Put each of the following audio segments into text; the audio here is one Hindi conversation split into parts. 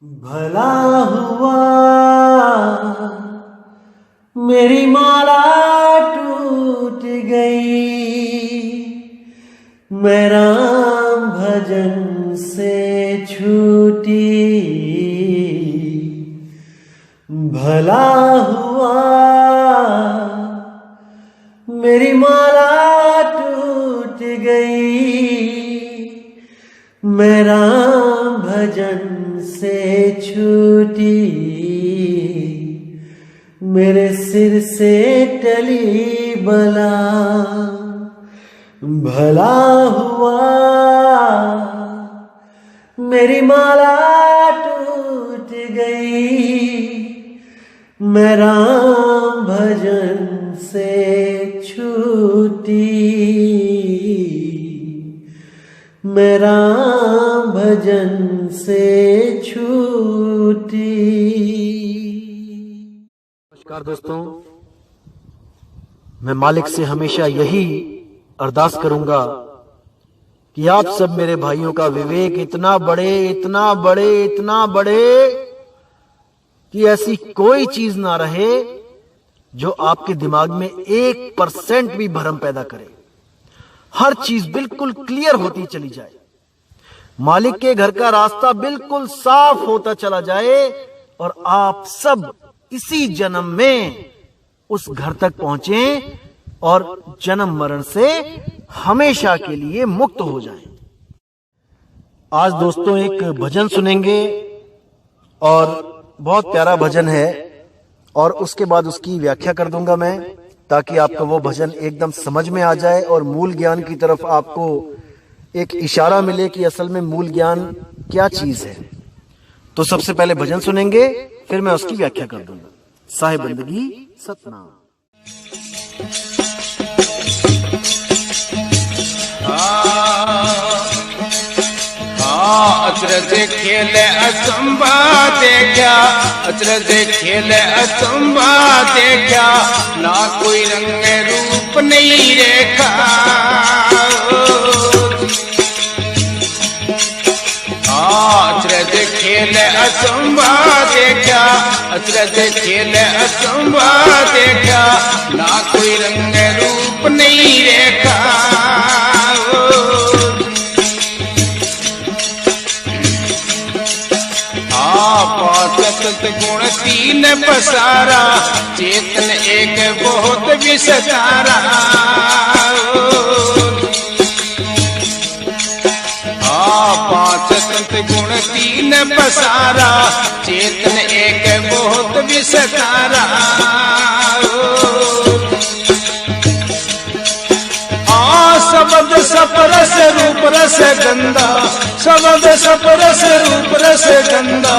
भला हुआ मेरी माला टूट गई, मैं राम भजन से छूटी। भला हुआ मेरी माला टूट गई, मैं राम भजन से छूटी। मेरे सिर से टली बला, भला हुआ मेरी माला टूट गई, मैं राम भजन से छूटी। मैं राम भजन से छूटी। नमस्कार दोस्तों, मैं मालिक से हमेशा यही अरदास करूंगा कि आप सब मेरे भाइयों का विवेक इतना बढ़े कि ऐसी कोई चीज ना रहे जो आपके दिमाग में 1% भी भ्रम पैदा करे। हर चीज बिल्कुल क्लियर होती चली जाए, मालिक के घर का रास्ता बिल्कुल साफ होता चला जाए और आप सब इसी जन्म में उस घर तक पहुंचे और जन्म मरण से हमेशा के लिए मुक्त हो जाएं। आज दोस्तों एक भजन सुनेंगे और बहुत प्यारा भजन है और उसके बाद उसकी व्याख्या कर दूंगा मैं, ताकि आपको वो भजन एकदम समझ में आ जाए और मूल ज्ञान की तरफ आपको एक इशारा मिले कि असल में मूल ज्ञान क्या चीज है। तो सबसे पहले भजन सुनेंगे, फिर मैं उसकी व्याख्या कर दूंगा। साहिब बंदगी सतनाम। अचरज खेले असंभा देखा, अचरज खेले असंभा देखा, ना कोई रंग रूप नहीं रेखा। अचरज खेले असंभा देखा, अचरज खेले असंभा देखा, ना कोई रंग रूप नहीं रेखा। सत गुण तीन पसारा, चेतन एक बहुत विस्तारा। पांच संत गुण तीन पसारा, चेतन एक बहुत विस्तारा। शब्द सपरस रूप रस गंदा, शब्द सपरस रूप रस गंदा,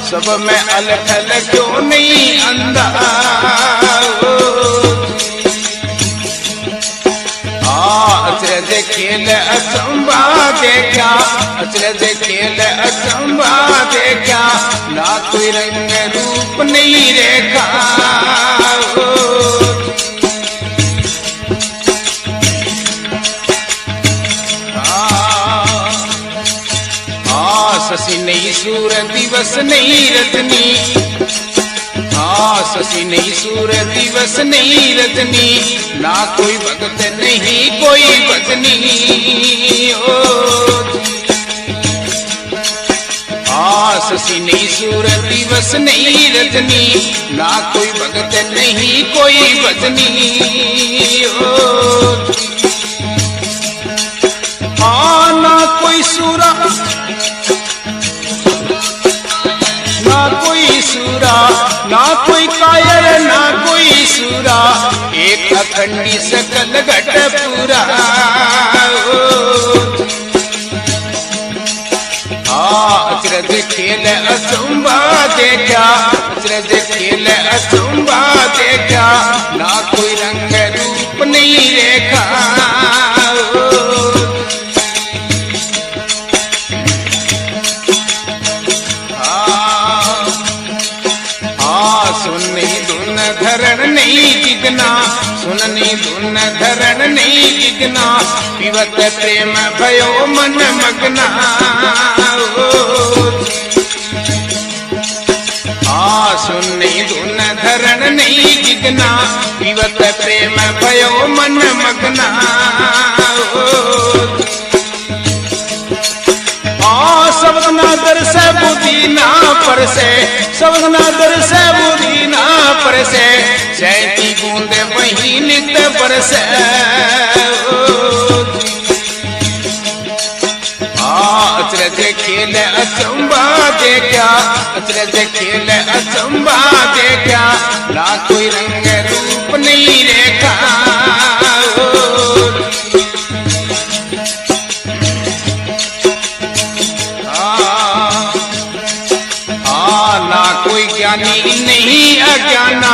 सब में अलखल क्यों नहीं अंधा। अचरज खेल असंभा देखा, अचरज खेल असंभा देखा, ना कोई रंग रूप नहीं रेखा। शशि नहीं सूर दिवस नहीं रजनी, शशि नहीं सूर दिवस नहीं रजनी, ना कोई भगत नहीं कोई भजनी। शशि नहीं सूर दिवस नहीं रजनी, ना कोई भगत नहीं कोई भजनी। ना कोई सूरा ना कोई सूरा, ना कोई कायर ना कोई सूरा, एक अखंडी सकल घट पूरा। अचरज खेल असंभा देखा, अचरज खेल असंभा देखा, ना कोई रंग रूप नहीं रेखा। सुननी धुन धरण नहीं जिगना, सुननी धुन धरण नहीं जिगना, पिबत प्रेम भयो मन मगना। विघ्ना पीवत प्रेम भयो मन मग्ना शब्द ना दर्शे बुद्धि ना परसे शब्द ना दर्शे बुद्धि ना परसे जयती बूंद वही नित्य बरसे अचरज खेल अचंबा देखा अचरज खेल अचंबा देखा ना कोई रंग रूप नहीं रेखा ना कोई ज्ञानी नहीं अज्ञाना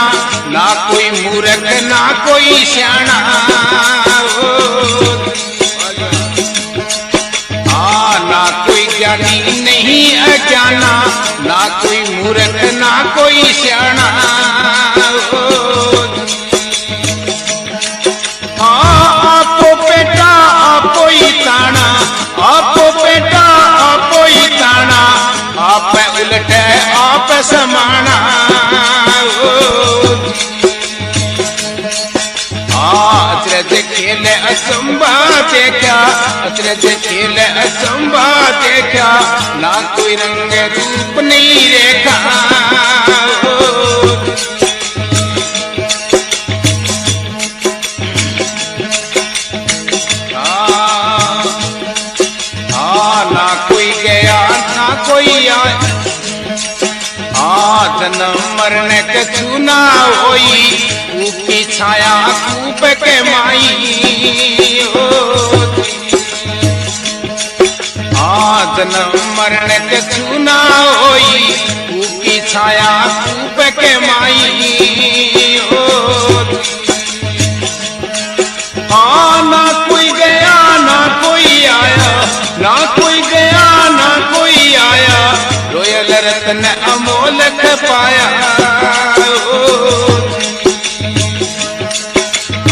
ना कोई मूर्ख ना कोई श्याणा ना कोई ज्ञानी नहीं अज्ञाना ना कोई मूर्ख ना कोई श्याणा आपको बेटा आपको ही ताना आपको बेटा आपको ही ताना आप उलट आप समाना अचरज खेल अचंबा देखा अचरज खेल अचंबा देखा ना कोई रंग रूप नहीं रेखा ना कोई गया ना कोई आया जन्म मरण कछु ना होई ऊपी छाया कूप के माई जन्म मरण कछु ना होई ऊपी छाया कूप के माई ना कोई गया ना कोई आया ना कोई गया ना कोई आया रोयल रत्न अमोलक पाया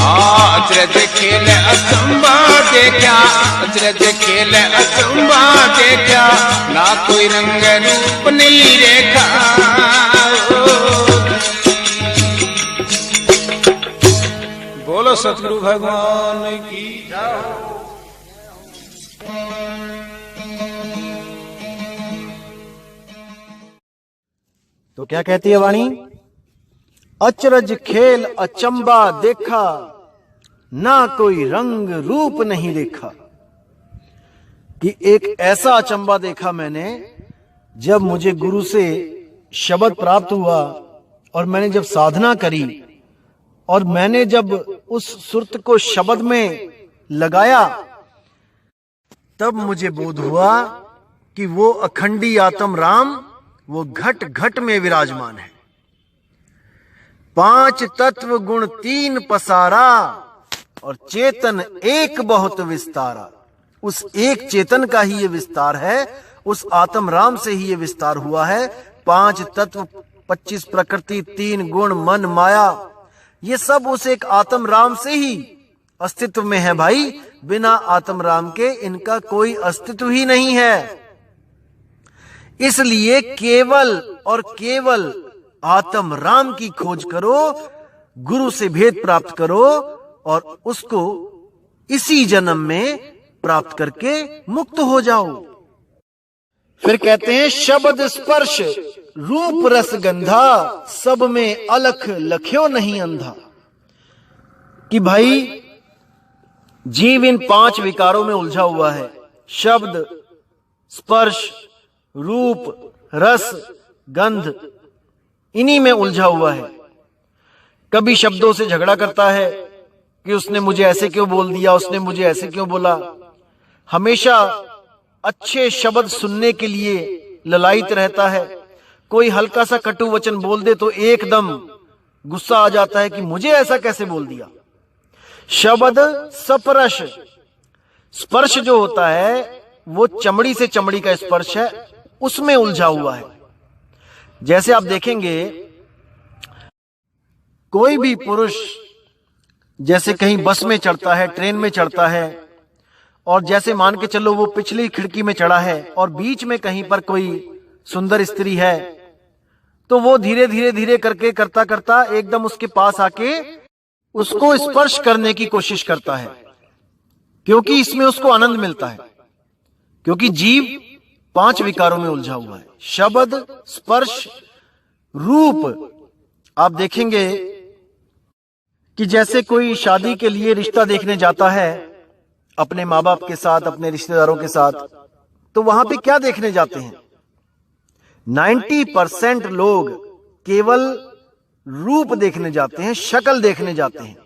अचरज खेल अचंबा देखा अचरज खेल अचंबा देखा ना कोई रंग रूप नहीं रेखा बोलो सतगुरु भगवान की तो क्या कहती है वाणी? अचरज खेल अचंबा देखा ना कोई रंग रूप नहीं देखा। कि एक ऐसा अचंबा देखा मैंने जब मुझे गुरु से शब्द प्राप्त हुआ और मैंने जब साधना करी और मैंने जब उस सुरत को शब्द में लगाया तब मुझे बोध हुआ कि वो अखंडी आत्म राम वो घट घट में विराजमान है। 5 तत्व गुण 3 पसारा और चेतन एक बहुत विस्तारा। उस एक चेतन का ही ये विस्तार है, उस आत्म राम से ही ये विस्तार हुआ है। 5 तत्व 25 प्रकृति 3 गुण मन माया ये सब उस एक आत्म राम से ही अस्तित्व में है भाई। बिना आत्म राम के इनका कोई अस्तित्व ही नहीं है। इसलिए केवल और केवल आत्म राम की खोज करो, गुरु से भेद प्राप्त करो और उसको इसी जन्म में प्राप्त करके मुक्त हो जाओ। फिर कहते हैं शब्द स्पर्श रूप रस गंधा सब में अलख लख्यो नहीं अंधा। कि भाई जीव इन 5 विकारों में उलझा हुआ है। शब्द स्पर्श रूप रस गंध इन्हीं में उलझा हुआ है। कभी शब्दों से झगड़ा करता है कि उसने मुझे ऐसे क्यों बोल दिया, उसने मुझे ऐसे क्यों बोला। हमेशा अच्छे शब्द सुनने के लिए ललायित रहता है। कोई हल्का सा कटु वचन बोल दे तो एकदम गुस्सा आ जाता है कि मुझे ऐसा कैसे बोल दिया। शब्द स्पर्श, स्पर्श जो होता है वो चमड़ी से चमड़ी का स्पर्श है, उसमें उलझा हुआ है। जैसे आप देखेंगे कोई भी पुरुष जैसे कहीं बस में चढ़ता है, ट्रेन में चढ़ता है और जैसे मान के चलो वो पिछली खिड़की में चढ़ा है और बीच में कहीं पर कोई सुंदर स्त्री है तो वो धीरे धीरे धीरे करके करता करता एकदम उसके पास आके उसको स्पर्श करने की कोशिश करता है, क्योंकि इसमें उसको आनंद मिलता है। क्योंकि जीव 5 विकारों में उलझा हुआ है, शब्द, स्पर्श, रूप। आप देखेंगे कि जैसे कोई शादी के लिए रिश्ता देखने जाता है अपने माँ बाप के साथ, अपने रिश्तेदारों के साथ, तो वहां पे क्या देखने जाते हैं? 90% लोग केवल रूप देखने जाते हैं, शक्ल देखने जाते हैं।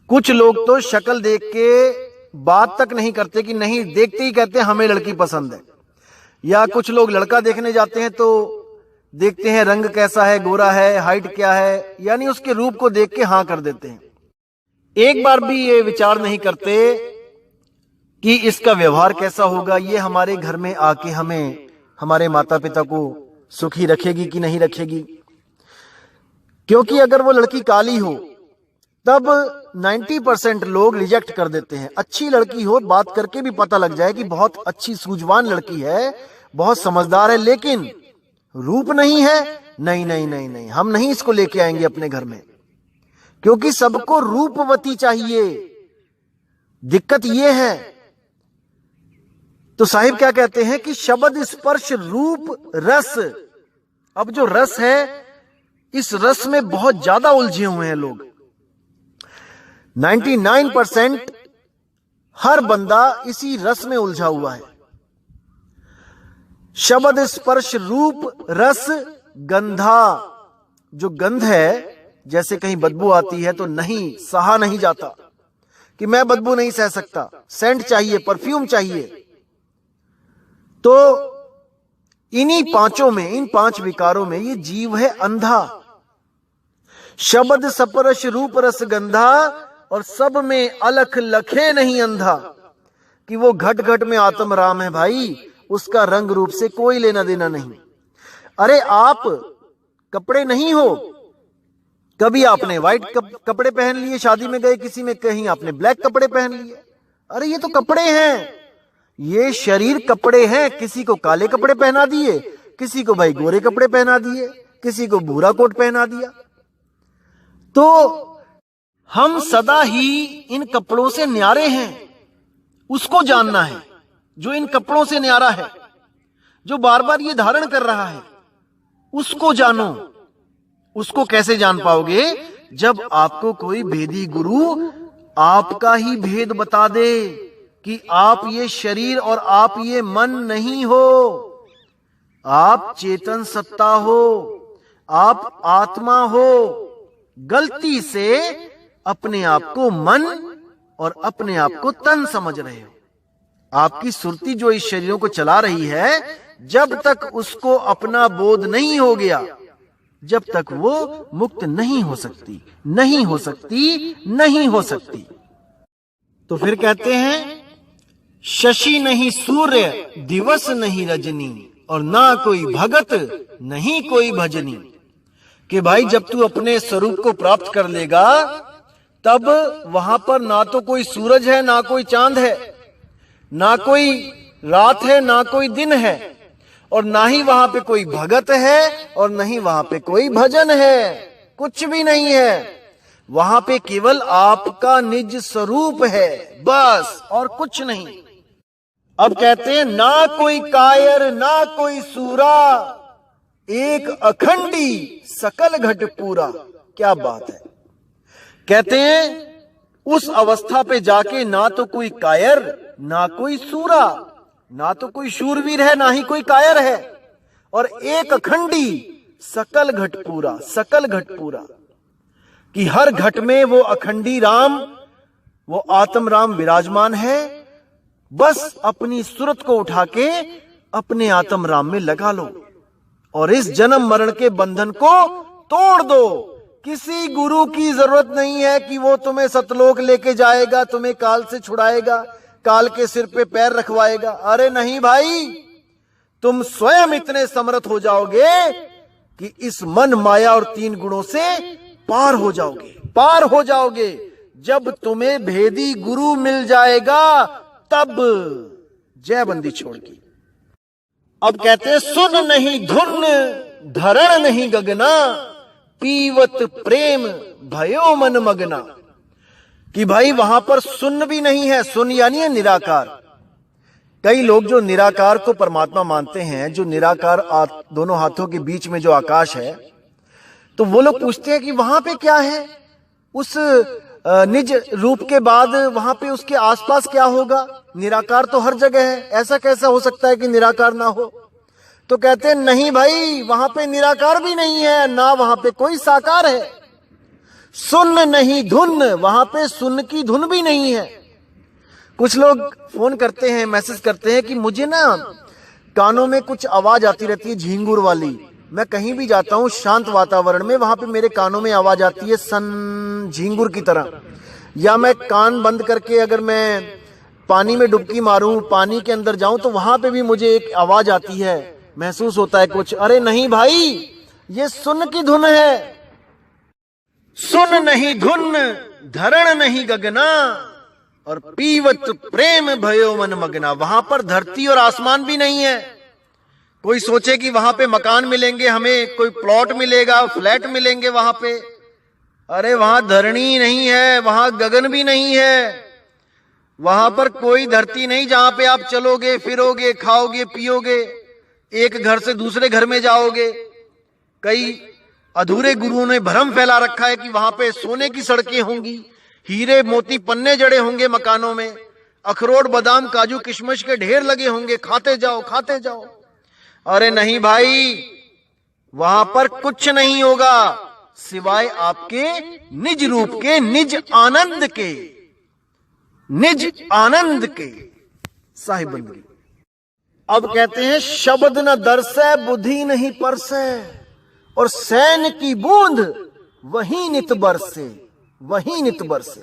कुछ लोग तो शक्ल देख के बात तक नहीं करते कि नहीं, देखते ही कहते हैं हमें लड़की पसंद है। या कुछ लोग लड़का देखने जाते हैं तो देखते हैं रंग कैसा है, गोरा है, हाइट क्या है, यानी उसके रूप को देख के हां कर देते हैं। एक बार भी ये विचार नहीं करते कि इसका व्यवहार कैसा होगा, ये हमारे घर में आके हमें, हमारे माता पिता को सुखी रखेगी कि नहीं रखेगी। क्योंकि अगर वो लड़की काली हो तब 90% लोग रिजेक्ट कर देते हैं। अच्छी लड़की हो, बात करके भी पता लग जाए कि बहुत अच्छी सूझवान लड़की है, बहुत समझदार है, लेकिन रूप नहीं है, नहीं नहीं नहीं नहीं, हम नहीं इसको लेके आएंगे अपने घर में, क्योंकि सबको रूपवती चाहिए। दिक्कत यह है। तो साहिब क्या कहते हैं कि शब्द, स्पर्श, रूप, रस। अब जो रस है, इस रस में बहुत ज्यादा उलझे हुए हैं लोग। 99% हर बंदा इसी रस में उलझा हुआ है। शब्द, स्पर्श, रूप, रस, गंधा। जो गंध है, जैसे कहीं बदबू आती है तो नहीं, सहा नहीं जाता कि मैं बदबू नहीं सह सकता, सेंट चाहिए, परफ्यूम चाहिए। तो इन्हीं पांचों में, इन 5 विकारों में ये जीव है अंधा। शब्द, स्पर्श, रूप, रस, गंधा, और सब में अलख लखे नहीं अंधा। कि वो घट घट में आत्म राम है भाई, उसका रंग रूप से कोई लेना देना नहीं। अरे आप कपड़े नहीं हो, कभी आपने व्हाइट कपड़े पहन लिए, शादी में गए किसी में, कहीं आपने ब्लैक कपड़े पहन लिए। अरे ये तो कपड़े हैं, ये शरीर कपड़े हैं। किसी को काले कपड़े पहना दिए, किसी को भाई गोरे कपड़े पहना दिए, किसी को भूरा कोट पहना दिया। तो हम सदा ही इन कपड़ों से न्यारे हैं। उसको जानना है जो इन कपड़ों से न्यारा है, जो बार बार ये धारण कर रहा है, उसको जानो। उसको कैसे जान पाओगे? जब आपको कोई भेदी गुरु आपका ही भेद बता दे कि आप ये शरीर और आप ये मन नहीं हो, आप चेतन सत्ता हो, आप आत्मा हो। गलती से अपने आप को मन और अपने आप को तन समझ रहे हो। आपकी सुरती जो इस शरीरों को चला रही है, जब तक उसको अपना बोध नहीं हो गया, जब तक वो मुक्त नहीं हो सकती, नहीं हो सकती, नहीं हो सकती। तो फिर कहते हैं, शशि नहीं सूर्य, दिवस नहीं रजनी, और ना कोई भगत नहीं कोई भजनी। कि भाई जब तू अपने स्वरूप को प्राप्त कर लेगा, तब वहां पर ना तो कोई सूरज है, ना कोई चांद है, ना कोई रात है, ना कोई दिन है, और ना ही वहां पे कोई भगत है, और नहीं वहां पे कोई भजन है। कुछ भी नहीं है। वहां पे केवल आपका निज स्वरूप है, बस, और कुछ नहीं। अब कहते हैं, ना कोई कायर ना कोई सूरा, एक अखंडी सकल घट पूरा। क्या बात है। कहते हैं उस अवस्था पे जाके ना तो कोई कायर ना कोई सूरा, ना तो कोई शूरवीर है, ना ही कोई कायर है, और एक अखंडी सकल घट पूरा, सकल घट पूरा। कि हर घट में वो अखंडी राम, वो आत्म राम विराजमान है। बस अपनी सूरत को उठा के अपने आत्म राम में लगा लो और इस जन्म मरण के बंधन को तोड़ दो। किसी गुरु की जरूरत नहीं है कि वो तुम्हें सतलोक लेके जाएगा, तुम्हें काल से छुड़ाएगा, काल के सिर पे पैर रखवाएगा। अरे नहीं भाई, तुम स्वयं इतने समर्थ हो जाओगे कि इस मन, माया और 3 गुणों से पार हो जाओगे, पार हो जाओगे। जब तुम्हें भेदी गुरु मिल जाएगा तब जय बंदी छोड़ की। अब कहते हैं, सुन नहीं धुन धरण नहीं गगना, पीवत प्रेम भयो मन मगना। कि भाई वहां पर सुन्न भी नहीं है, सुन्न यानी है निराकार। कई लोग जो निराकार को परमात्मा मानते हैं, जो निराकार दोनों हाथों के बीच में जो आकाश है, तो वो लोग पूछते हैं कि वहां पे क्या है, उस निज रूप के बाद वहां पे उसके आसपास क्या होगा। निराकार तो हर जगह है, ऐसा कैसा हो सकता है कि निराकार ना हो। तो कहते हैं नहीं भाई, वहां पे निराकार भी नहीं है, ना वहां पे कोई साकार है। सुन्न नहीं धुन, वहां पे सुन्न की धुन भी नहीं है। कुछ लोग फोन करते हैं, मैसेज करते हैं कि मुझे ना कानों में कुछ आवाज आती रहती है झींगुर वाली। मैं कहीं भी जाता हूं शांत वातावरण में, वहां पे मेरे कानों में आवाज आती है सन झींगुर की तरह। या मैं कान बंद करके अगर मैं पानी में डुबकी मारूं, पानी के अंदर जाऊं, तो वहां पे भी मुझे एक आवाज आती है, महसूस होता है कुछ। अरे नहीं भाई, ये सुन की धुन है। सुन नहीं धुन, धरण नहीं गगना, और पीवत प्रेम भयो मन मगना। वहां पर धरती और आसमान भी नहीं है। कोई सोचे कि वहां पे मकान मिलेंगे, हमें कोई प्लॉट मिलेगा, फ्लैट मिलेंगे वहां पे। अरे वहां धरणी नहीं है, वहां गगन भी नहीं है, वहां पर कोई धरती नहीं जहां पे आप चलोगे फिरोगे, खाओगे पियोगे, एक घर से दूसरे घर में जाओगे। कई अधूरे गुरुओं ने भ्रम फैला रखा है कि वहां पे सोने की सड़कें होंगी, हीरे मोती पन्ने जड़े होंगे मकानों में, अखरोट बादाम काजू किशमिश के ढेर लगे होंगे, खाते जाओ खाते जाओ। अरे नहीं भाई, वहां पर कुछ नहीं होगा सिवाय आपके निज रूप के, निज आनंद के, निज आनंद के साहिब बंदगी। अब कहते हैं शब्द न दरसै बुद्धि नहीं परसै, और सैन की बूंद वही नित बरसे, वही नित बरसे।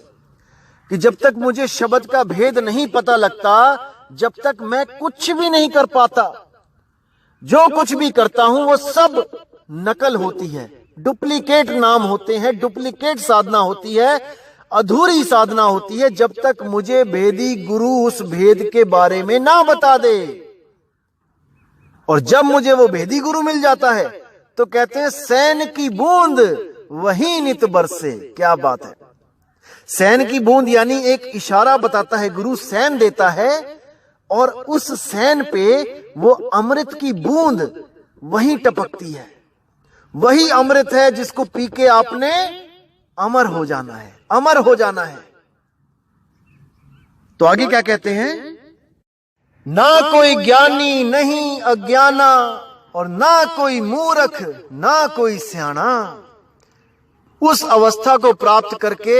कि जब तक मुझे शब्द का भेद नहीं पता लगता, जब तक मैं कुछ भी नहीं कर पाता। जो कुछ भी करता हूं वो सब नकल होती है, डुप्लीकेट नाम होते हैं, डुप्लीकेट साधना होती है, अधूरी साधना होती है, जब तक मुझे भेदी गुरु उस भेद के बारे में ना बता दे। और जब मुझे वो भेदी गुरु मिल जाता है तो कहते हैं सैन की बूंद वही नित बरसे। क्या बात है। सैन की बूंद यानी एक इशारा बताता है, गुरु सैन देता है, और उस सैन पे वो अमृत की बूंद वही टपकती है। वही अमृत है जिसको पी के आपने अमर हो जाना है, अमर हो जाना है। तो आगे क्या कहते हैं, ना कोई ज्ञानी नहीं अज्ञाना, और ना कोई मूर्ख ना कोई सियाना। उस अवस्था को प्राप्त करके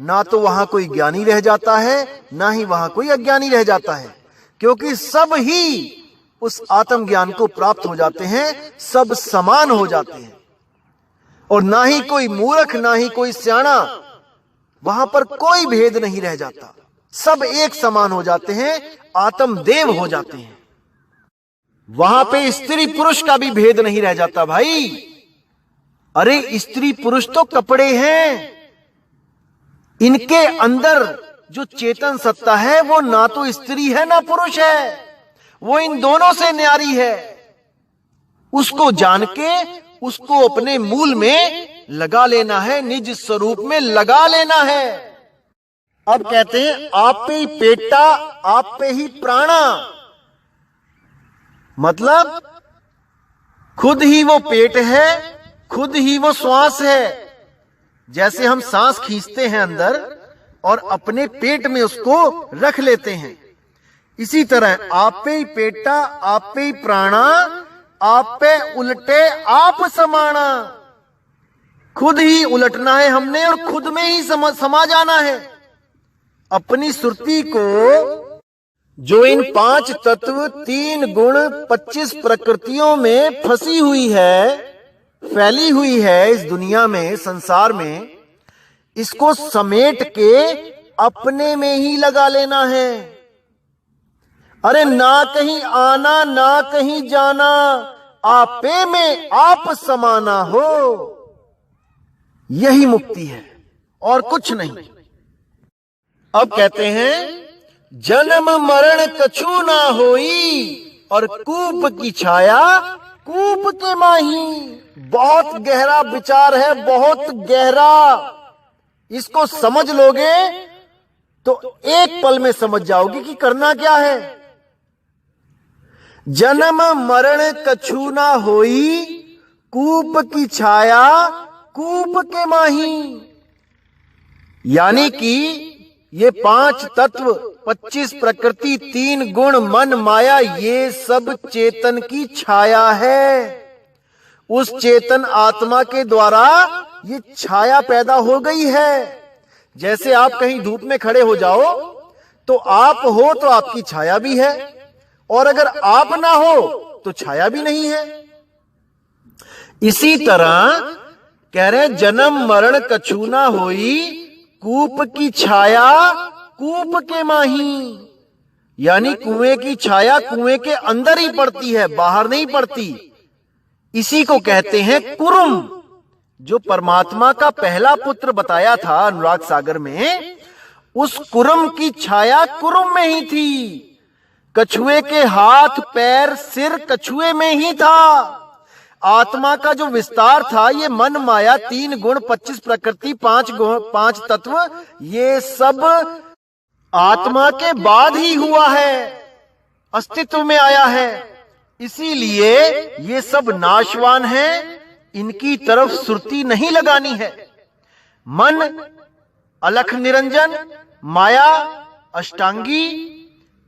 ना तो वहां कोई ज्ञानी रह जाता है, ना ही वहां कोई अज्ञानी रह जाता है, क्योंकि सब ही उस आत्मज्ञान को प्राप्त हो जाते हैं, सब समान हो जाते हैं। और ना ही कोई मूर्ख ना ही कोई सियाना, वहां पर कोई भेद नहीं रह जाता, सब एक समान हो जाते हैं, आत्मदेव हो जाते हैं। वहां पे स्त्री पुरुष का भी भेद नहीं रह जाता भाई। अरे स्त्री पुरुष तो कपड़े हैं, इनके अंदर जो चेतन सत्ता है वो ना तो स्त्री है ना पुरुष है, वो इन दोनों से न्यारी है। उसको जान के उसको अपने मूल में लगा लेना है, निज स्वरूप में लगा लेना है। अब कहते हैं आप पे ही पेटा आप पे ही प्राणा, मतलब खुद ही वो पेट है, खुद ही वो श्वास है। जैसे हम सांस खींचते हैं अंदर और अपने पेट में उसको रख लेते हैं, इसी तरह आप पे ही पेटा आप पे ही प्राणा, आप पे उलटे आप समाना। खुद ही उलटना है हमने और खुद में ही समा जाना है। अपनी सुरती को जो इन 5 तत्व 3 गुण 25 प्रकृतियों में फंसी हुई है, फैली हुई है इस दुनिया में, संसार में, इसको समेट के अपने में ही लगा लेना है। अरे ना कहीं आना ना कहीं जाना, आपे में आप समाना हो, यही मुक्ति है और कुछ नहीं। अब कहते हैं जन्म मरण कछु ना होई, और कूप की छाया कूप के माही। बहुत गहरा विचार है, बहुत गहरा। इसको समझ लोगे तो एक पल में समझ जाओगे कि करना क्या है। जन्म मरण कछु ना होई, कूप की छाया कूप के माही। यानी कि ये 5 तत्व, 25 प्रकृति, 3 गुण, मन, माया, ये सब चेतन की छाया है। उस चेतन आत्मा के द्वारा ये छाया पैदा हो गई है। जैसे आप कहीं धूप में खड़े हो जाओ तो आप हो तो आपकी छाया भी है, और अगर आप ना हो तो छाया भी नहीं है। इसी तरह कह रहे जन्म मरण कछु ना होई, कूप की छाया कूप के माही। यानी कुएं की छाया कुएं के अंदर ही पड़ती है, बाहर नहीं पड़ती। इसी को कहते हैं कुरुम। जो परमात्मा का पहला पुत्र बताया था अनुराग सागर में, उस कुरुम की छाया कुरुम में ही थी। कछुए के हाथ पैर सिर कछुए में ही था। आत्मा का जो विस्तार था, ये मन माया, 3 गुण, 25 प्रकृति, 5 तत्व, ये सब आत्मा के बाद ही हुआ है, अस्तित्व में आया है। इसीलिए ये सब नाशवान है, इनकी तरफ सुरती नहीं लगानी है। मन अलख निरंजन, माया अष्टांगी,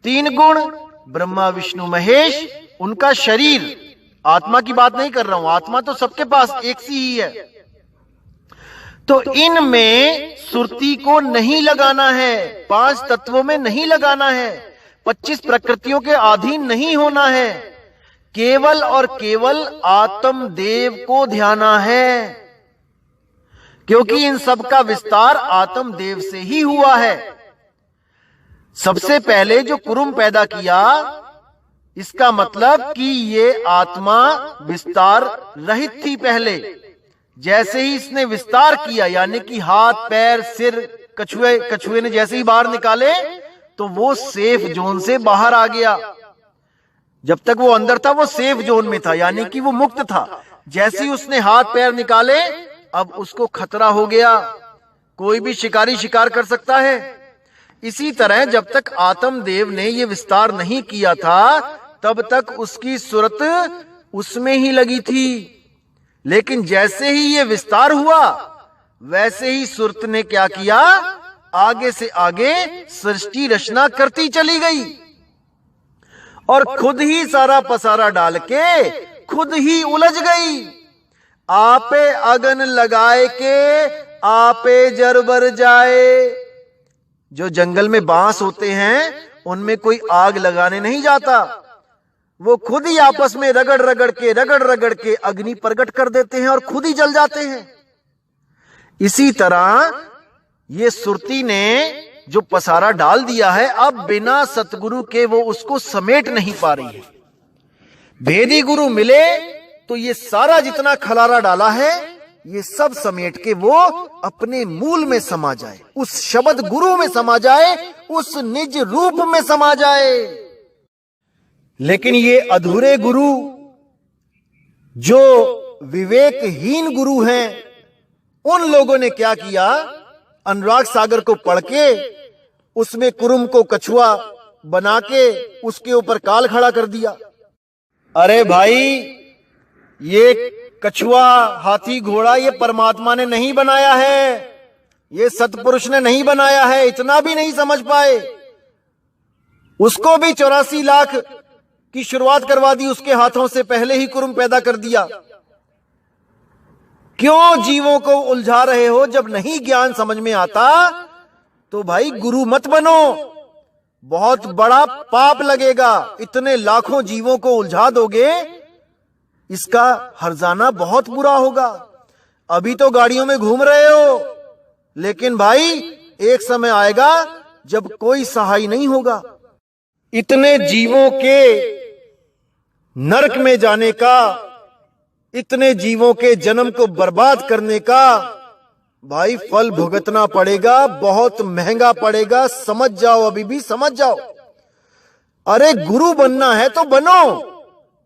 3 गुण ब्रह्मा विष्णु महेश, उनका शरीर। आत्मा की बात नहीं कर रहा हूं, आत्मा तो सबके पास एक सी ही है। तो इनमें सुरती को नहीं लगाना है, 5 तत्वों में नहीं लगाना है, 25 प्रकृतियों के अधीन नहीं होना है। केवल और केवल आत्म देव को ध्याना है, क्योंकि इन सब का विस्तार आत्म देव से ही हुआ है। सबसे पहले जो कुरुम पैदा किया, इसका मतलब कि ये आत्मा विस्तार रहित थी पहले। जैसे ही इसने विस्तार किया, यानी कि हाथ पैर सिर कछुए ने जैसे ही बाहर निकाले, तो वो सेफ जोन से बाहर आ गया। जब तक वो अंदर था वो सेफ जोन में था, यानी कि वो मुक्त था। जैसे ही उसने हाथ पैर निकाले, अब उसको खतरा हो गया। कोई भी शिकारी शिकार कर सकता है। इसी तरह जब तक आत्म देव ने ये विस्तार नहीं किया था, तब तक उसकी सुरत उसमें ही लगी थी। लेकिन जैसे ही ये विस्तार हुआ, वैसे ही सुरत ने क्या किया, आगे से आगे सृष्टि रचना करती चली गई, और खुद ही सारा पसारा डाल के खुद ही उलझ गई। आपे अगन लगाए के आपे जरबर जाए। जो जंगल में बांस होते हैं, उनमें कोई आग लगाने नहीं जाता, वो खुद ही आपस में रगड़ रगड़ के अग्नि प्रकट कर देते हैं और खुद ही जल जाते हैं। इसी तरह ये सुरती ने जो पसारा डाल दिया है, अब बिना सतगुरु के वो उसको समेट नहीं पा रही है। भेदी गुरु मिले तो ये सारा जितना खलारा डाला है, ये सब समेट के वो अपने मूल में समा जाए, उस शब्द गुरु में समा जाए, उस निज रूप में समा जाए। लेकिन ये अधूरे गुरु, जो विवेकहीन गुरु हैं, उन लोगों ने क्या किया, अनुराग सागर को पढ़ के उसमें कुरुम को कछुआ बना के उसके ऊपर काल खड़ा कर दिया। अरे भाई, ये कछुआ हाथी घोड़ा ये परमात्मा ने नहीं बनाया है, ये सतपुरुष ने नहीं बनाया है, इतना भी नहीं समझ पाए। उसको भी 84 लाख की शुरुआत करवा दी, उसके हाथों से पहले ही कुरुम पैदा कर दिया। क्यों जीवों को उलझा रहे हो? जब नहीं ज्ञान समझ में आता तो भाई गुरु मत बनो, बहुत बड़ा पाप लगेगा। इतने लाखों जीवों को उलझा दोगे, इसका हर्जाना बहुत बुरा होगा। अभी तो गाड़ियों में घूम रहे हो, लेकिन भाई एक समय आएगा जब कोई सहाय नहीं होगा। इतने जीवों के नरक में जाने का, इतने जीवों के जन्म को बर्बाद करने का भाई फल भुगतना पड़ेगा, बहुत महंगा पड़ेगा। समझ जाओ, अभी भी समझ जाओ। अरे गुरु बनना है तो बनो,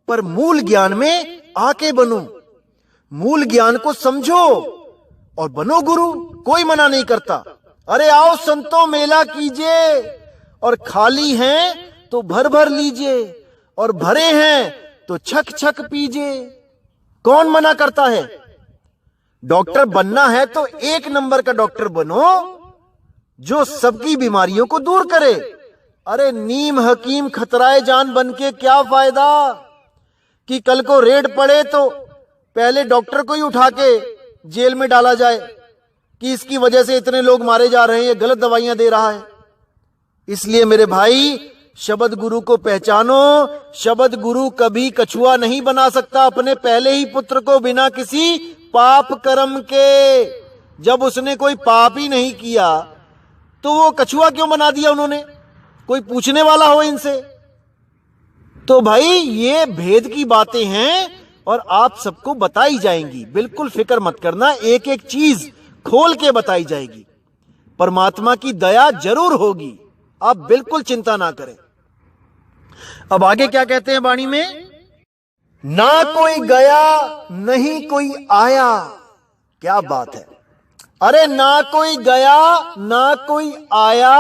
पर मूल ज्ञान में आके बनो, मूल ज्ञान को समझो और बनो गुरु। कोई मना नहीं करता। अरे आओ संतों मेला कीजिए, और खाली हैं तो भर भर लीजिए, और भरे हैं तो छक छक पीजिए। कौन मना करता है? डॉक्टर बनना है तो एक नंबर का डॉक्टर बनो, जो सबकी बीमारियों को दूर करे। अरे नीम हकीम खतराए जान बन के क्या फायदा कि कल को रेड पड़े तो पहले डॉक्टर को ही उठा के जेल में डाला जाए कि इसकी वजह से इतने लोग मारे जा रहे हैं, ये गलत दवाइयां दे रहा है। इसलिए मेरे भाई, शब्द गुरु को पहचानो। शब्द गुरु कभी कछुआ नहीं बना सकता अपने पहले ही पुत्र को बिना किसी पाप कर्म के। जब उसने कोई पाप ही नहीं किया तो वो कछुआ क्यों बना दिया उन्होंने? कोई पूछने वाला हो इनसे? तो भाई ये भेद की बातें हैं और आप सबको बताई जाएंगी। बिल्कुल फिक्र मत करना, एक एक चीज खोल के बताई जाएगी। परमात्मा की दया जरूर होगी, आप बिल्कुल चिंता ना करें। अब आगे क्या कहते हैं वाणी में? ना कोई गया नहीं कोई आया। क्या बात है! अरे ना कोई गया ना कोई आया,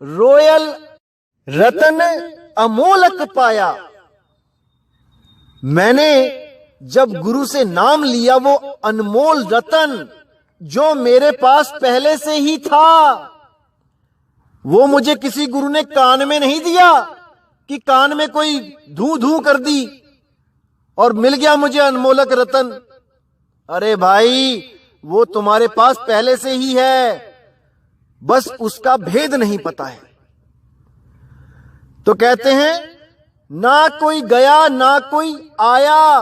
रोयल रतन अमोलक पाया। मैंने जब गुरु से नाम लिया, वो अनमोल रतन जो मेरे पास पहले से ही था, वो मुझे किसी गुरु ने कान में नहीं दिया कि कान में कोई धू धू कर दी और मिल गया मुझे अनमोलक रतन। अरे भाई, वो तुम्हारे पास पहले से ही है, बस उसका भेद नहीं पता है। तो कहते हैं ना कोई गया ना कोई आया,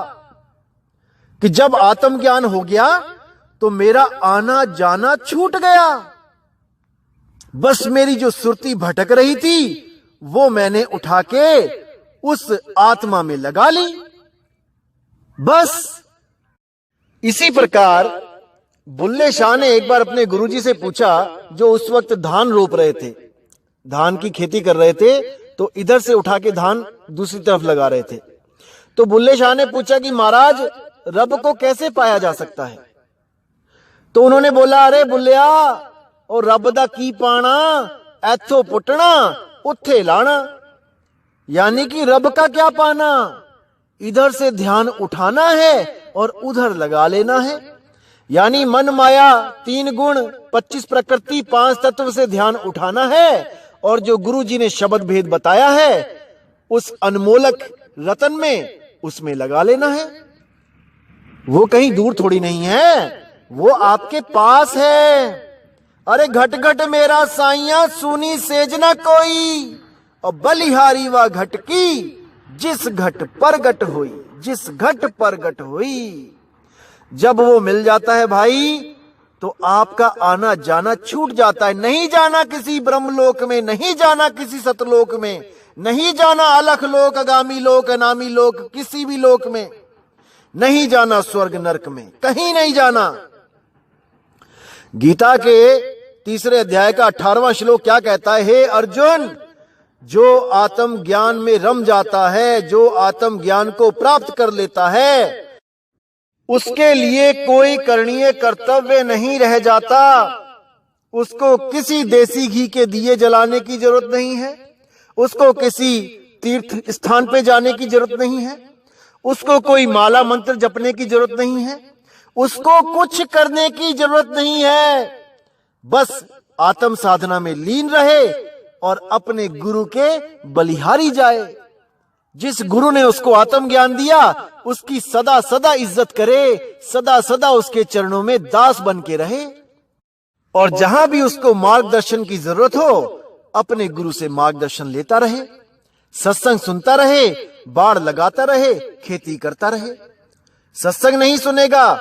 कि जब आत्मज्ञान हो गया तो मेरा आना जाना छूट गया। बस मेरी जो सुरती भटक रही थी वो मैंने उठा के उस आत्मा में लगा ली। बस इसी प्रकार बुल्ले शाह ने एक बार अपने गुरुजी से पूछा, जो उस वक्त धान रोप रहे थे, धान की खेती कर रहे थे, तो इधर से उठा के धान दूसरी तरफ लगा रहे थे। तो बुल्ले शाह ने पूछा कि महाराज, रब को कैसे पाया जा सकता है? तो उन्होंने बोला, अरे बुल्लिया, और रब दा की पाना, ऐथों पुटना उत्थे लाना। यानी कि रब का क्या पाना? इधर से ध्यान उठाना है और उधर लगा लेना है। यानी मन माया 3 गुण 25 प्रकृति 5 तत्व से ध्यान उठाना है, और जो गुरु जी ने शब्द भेद बताया है उस अनमोलक रतन में, उसमें लगा लेना है। वो कहीं दूर थोड़ी नहीं है, वो आपके पास है। अरे घट घट मेरा साइया सुनी सेजना कोई, और बलिहारी व घट की जिस घट परगट हुई, जिस घट परगट हुई। जब वो मिल जाता है भाई, तो आपका आना जाना छूट जाता है। नहीं जाना किसी ब्रह्मलोक में, नहीं जाना किसी सतलोक में, नहीं जाना अलख लोक, अगामी लोक, अनामी लोक, किसी भी लोक में नहीं जाना, स्वर्ग नरक में कहीं नहीं जाना। गीता के 3 अध्याय का 18वां श्लोक क्या कहता है? हे अर्जुन, जो आत्म ज्ञान में रम जाता है, जो आत्म ज्ञान को प्राप्त कर लेता है, उसके लिए कोई करणीय कर्तव्य नहीं रह जाता। उसको किसी देसी घी के दिए जलाने की जरूरत नहीं है, उसको किसी तीर्थ स्थान पे जाने की जरूरत नहीं है, उसको कोई माला मंत्र जपने की जरूरत नहीं है, उसको कुछ करने की जरूरत नहीं है। बस आत्म साधना में लीन रहे और अपने गुरु के बलिहारी जाए। जिस गुरु ने उसको आत्म ज्ञान दिया, उसकी सदा सदा इज्जत करे, सदा सदा उसके चरणों में दास बन के रहे, और जहां भी उसको मार्गदर्शन की जरूरत हो, अपने गुरु से मार्गदर्शन लेता रहे, सत्संग सुनता रहे, बाड़ लगाता रहे, खेती करता रहे। सत्संग नहीं सुनेगा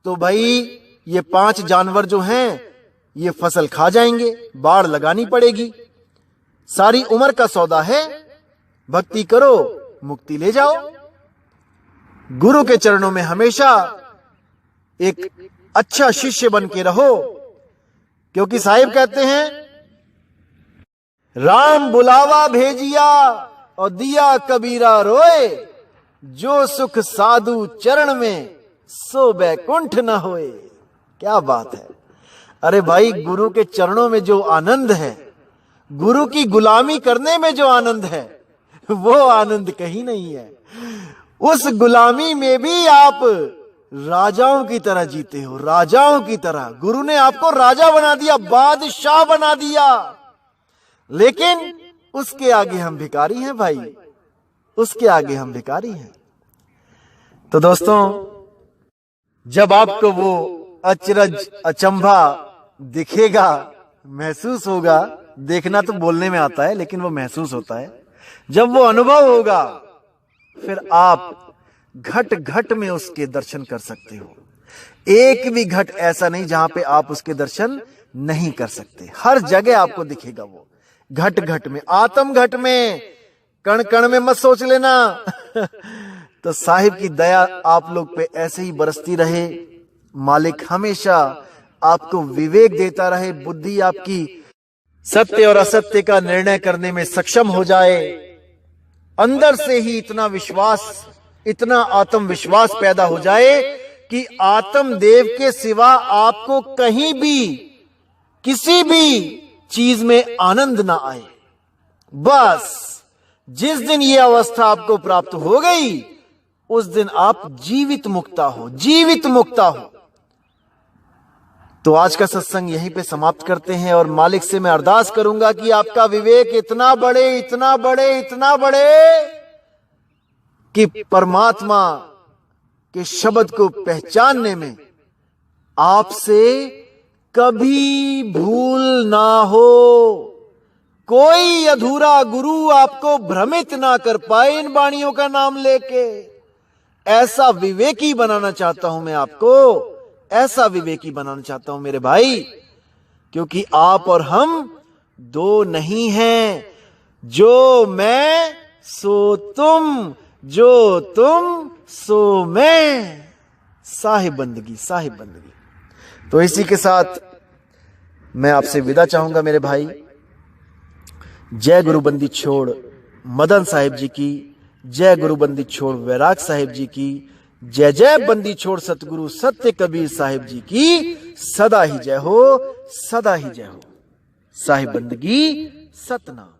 तो भाई ये 5 जानवर जो हैं ये फसल खा जाएंगे, बाड़ लगानी पड़ेगी। सारी उम्र का सौदा है, भक्ति करो, मुक्ति ले जाओ। गुरु के चरणों में हमेशा एक अच्छा शिष्य बन के रहो, क्योंकि साहिब कहते हैं, राम बुलावा भेजिया और दिया कबीरा रोए, जो सुख साधु चरण में, सो बैकुंठ न होए। क्या बात है। अरे भाई, गुरु के चरणों में जो आनंद है, गुरु की गुलामी करने में जो आनंद है, वो आनंद कहीं नहीं है। उस गुलामी में भी आप राजाओं की तरह जीते हो, राजाओं की तरह। गुरु ने आपको राजा बना दिया, बादशाह बना दिया, लेकिन उसके आगे हम भिखारी हैं भाई, उसके आगे हम भिखारी हैं। तो दोस्तों, जब आपको वो अचरज अचंभा दिखेगा, महसूस होगा, देखना तो बोलने में आता है लेकिन वो महसूस होता है, जब वो अनुभव होगा, फिर आप घट घट में उसके दर्शन कर सकते हो। एक भी घट ऐसा नहीं जहां पे आप उसके दर्शन नहीं कर सकते। हर जगह आपको दिखेगा वो, घट घट में, आत्म घट में, कण कण में मत सोच लेना। तो साहिब की दया आप लोग पे ऐसे ही बरसती रहे। मालिक हमेशा आपको विवेक देता रहे, बुद्धि आपकी सत्य और असत्य का निर्णय करने में सक्षम हो जाए। अंदर से ही इतना विश्वास, इतना आत्मविश्वास पैदा हो जाए कि आत्मदेव के सिवा आपको कहीं भी, किसी भी चीज में आनंद ना आए। बस जिस दिन ये अवस्था आपको प्राप्त हो गई, उस दिन आप जीवित मुक्ता हो, जीवित मुक्ता हो। तो आज का सत्संग यहीं पे समाप्त करते हैं और मालिक से मैं अरदास करूंगा कि आपका विवेक इतना बढ़े, इतना बढ़े, इतना बढ़े कि परमात्मा के शब्द को पहचानने में आपसे कभी भूल ना हो। कोई अधूरा गुरु आपको भ्रमित ना कर पाए इन वाणियों का नाम लेके। ऐसा विवेकी बनाना चाहता हूं मैं आपको, ऐसा विवेकी बनाना चाहता हूं मेरे भाई, क्योंकि आप और हम दो नहीं हैं। जो मैं सो तुम, जो तुम सो मैं। साहिब बंदगी, साहिब बंदगी। तो इसी के साथ मैं आपसे विदा चाहूंगा मेरे भाई। जय गुरु बंदी छोड़ मदन साहिब जी की, जय गुरु बंदी छोड़ वैराग साहिब जी की, जय जय बंदी छोड़ सतगुरु सत्य कबीर साहिब जी की सदा ही जय हो, सदा ही जय हो। साहिब बंदगी सतनाम।